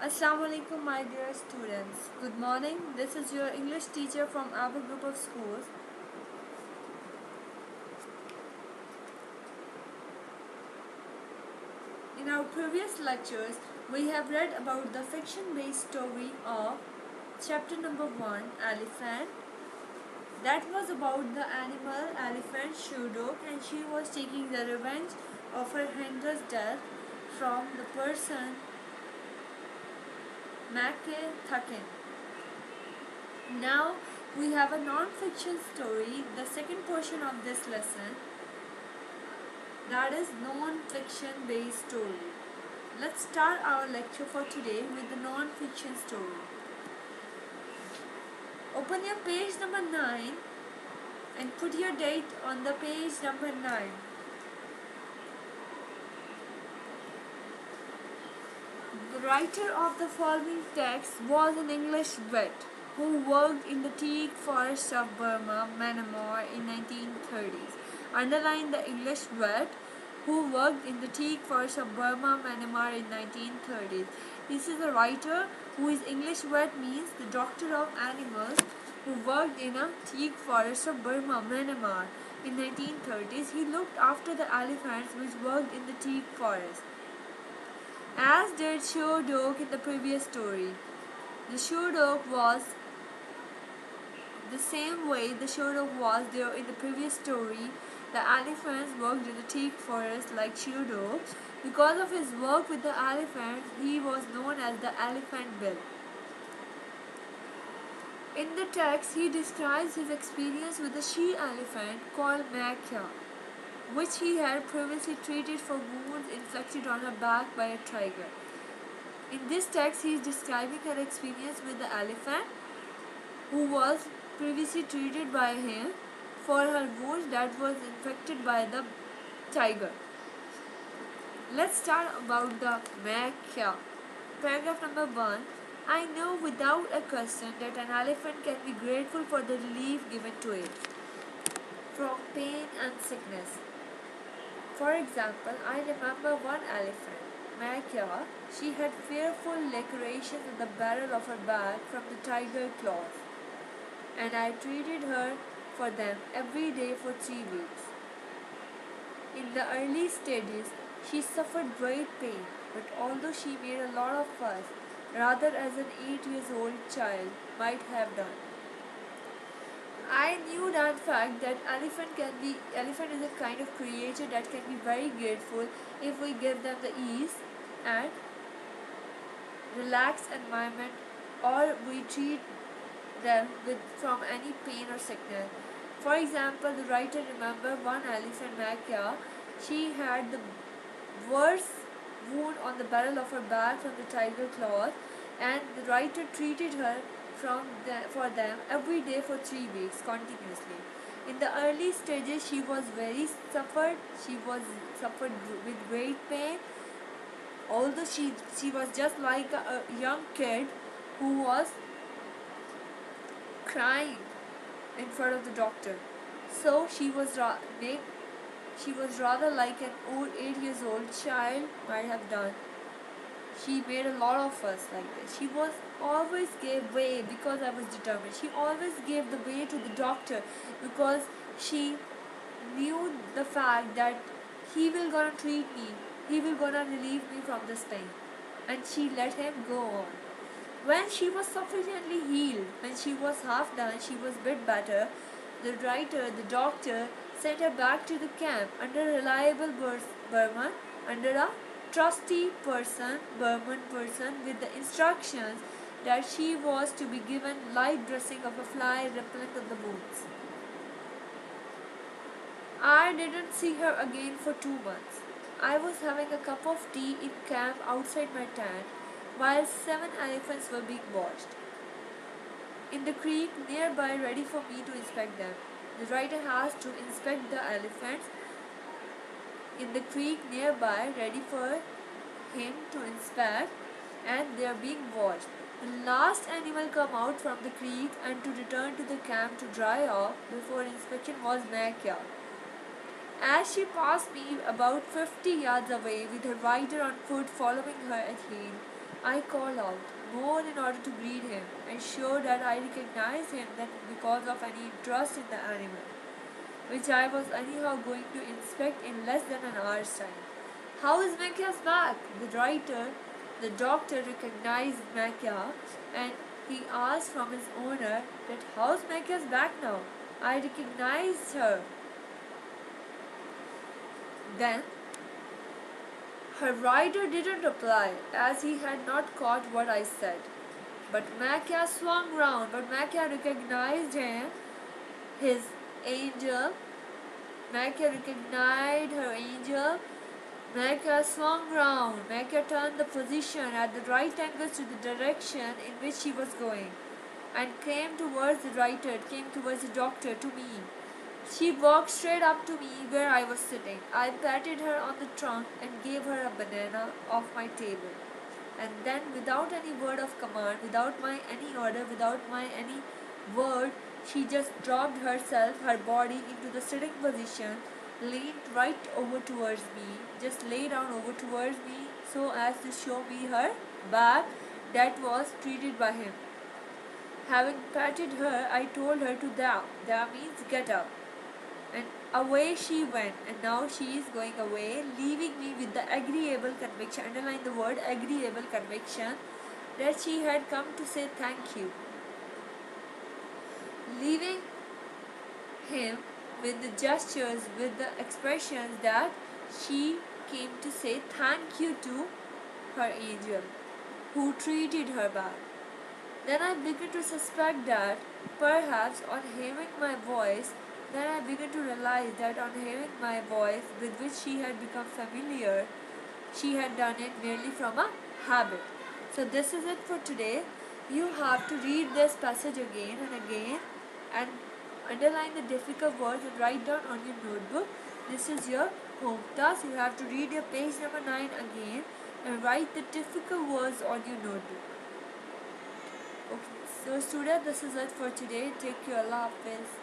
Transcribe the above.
Assalamu alaikum, my dear students. Good morning. This is your English teacher from our group of schools. In our previous lectures, we have read about the fiction-based story of chapter number 1, Elephant. That was about the animal elephant Shudok, and she was taking the revenge of her handler's death from the person Make Thakin. Now we have a non-fiction story, the second portion of this lesson, that is non-fiction based story. Let's start our lecture for today with the non-fiction story. Open your page number 9 and put your date on the page number 9. The writer of the following text was an English vet who worked in the teak forests of Burma, Myanmar in 1930s. Underline the English vet who worked in the teak forests of Burma, Myanmar in 1930s. This is a writer who is English vet means the doctor of animals who worked in a teak forest of Burma, Myanmar in 1930s. He looked after the elephants which worked in the teak forest. As did Shudok in the previous story. The Shudok was the same way the Shudok was there in the previous story. The elephants worked in the teak forest like Shudok. Because of his work with the elephants, he was known as the Elephant Bill. In the text, he describes his experience with a she-elephant called Makia, which he had previously treated for wounds inflicted on her back by a tiger. In this text, he is describing her experience with the elephant who was previously treated by him for her wounds that was infected by the tiger. Let's start about the Makia. Paragraph number 1. I know without a question that an elephant can be grateful for the relief given to it from pain and sickness. For example, I remember one elephant, Makia. She had fearful lacerations in the barrel of her back from the tiger claws, and I treated her for them every day for 3 weeks. In the early stages, she suffered great pain, but although she made a lot of fuss, rather as an 8-year-old child might have done, I knew that fact that elephant is a kind of creature that can be very grateful if we give them the ease and relaxed environment, or we treat them from any pain or sickness. For example, the writer remembered one elephant, Makia. She had the worst wound on the barrel of her back from the tiger claws, and the writer treated her for them every day for 3 weeks continuously. In the early stages, she was very suffered. She was suffered with great pain. Although she was just like a young kid who was crying in front of the doctor. So she was rather like an old 8-year-old child might have done. She made a lot of fuss like this. She was always gave way because I was determined. She always gave the way to the doctor because she knew the fact that he will gonna treat me. He will gonna relieve me from this pain. And she let him go on. When she was sufficiently healed, when she was half done, she was a bit better, the writer, the doctor, sent her back to the camp under a reliable Burman, under a trusty Burman person, with the instructions that she was to be given light dressing of a fly repellent of the wounds. I didn't see her again for 2 months. I was having a cup of tea in camp outside my tent while 7 elephants were being washed in the creek nearby, ready for me to inspect them. The writer has to inspect the elephants in the creek nearby, ready for him to inspect, and they are being washed. The last animal come out from the creek and to return to the camp to dry off before inspection was Makia. As she passed me about 50 yards away with her rider on foot following her at heel, I called out more in order to greet him and show that I recognized him than because of any interest in the animal, which I was anyhow going to inspect in less than an hour's time. How is Machia's back? The doctor recognized Machia and he asked from his owner that how's Machia's back now? I recognized her. Then her rider didn't reply as he had not caught what I said. But Machia swung round, but Machia recognized him, his angel. Machia recognized her angel. Machia swung round. Machia turned the position at the right angles to the direction in which she was going, and came towards the writer, came towards the doctor, to me. She walked straight up to me where I was sitting. I patted her on the trunk and gave her a banana off my table. And then, without any word of command, without my any order, without my any word, she just dropped herself, her body, into the sitting position, leaned right over towards me, just lay down over towards me so as to show me her back that was treated by him. Having patted her, I told her to thou. Thou means get up. And away she went, and now she is going away, leaving me with the agreeable conviction, underline the word agreeable conviction, that she had come to say thank you. Leaving him with the gestures, with the expressions that she came to say thank you to her angel, who treated her bad. Then I began to suspect that perhaps on hearing my voice, then I began to realize that on hearing my voice with which she had become familiar, she had done it merely from a habit. So this is it for today. You have to read this passage again and underline the difficult words and write down on your notebook. This is your home task. You have to read your page number 9 again and write the difficult words on your notebook. Okay, so student, this is it for today. Take care. Allah Hafiz.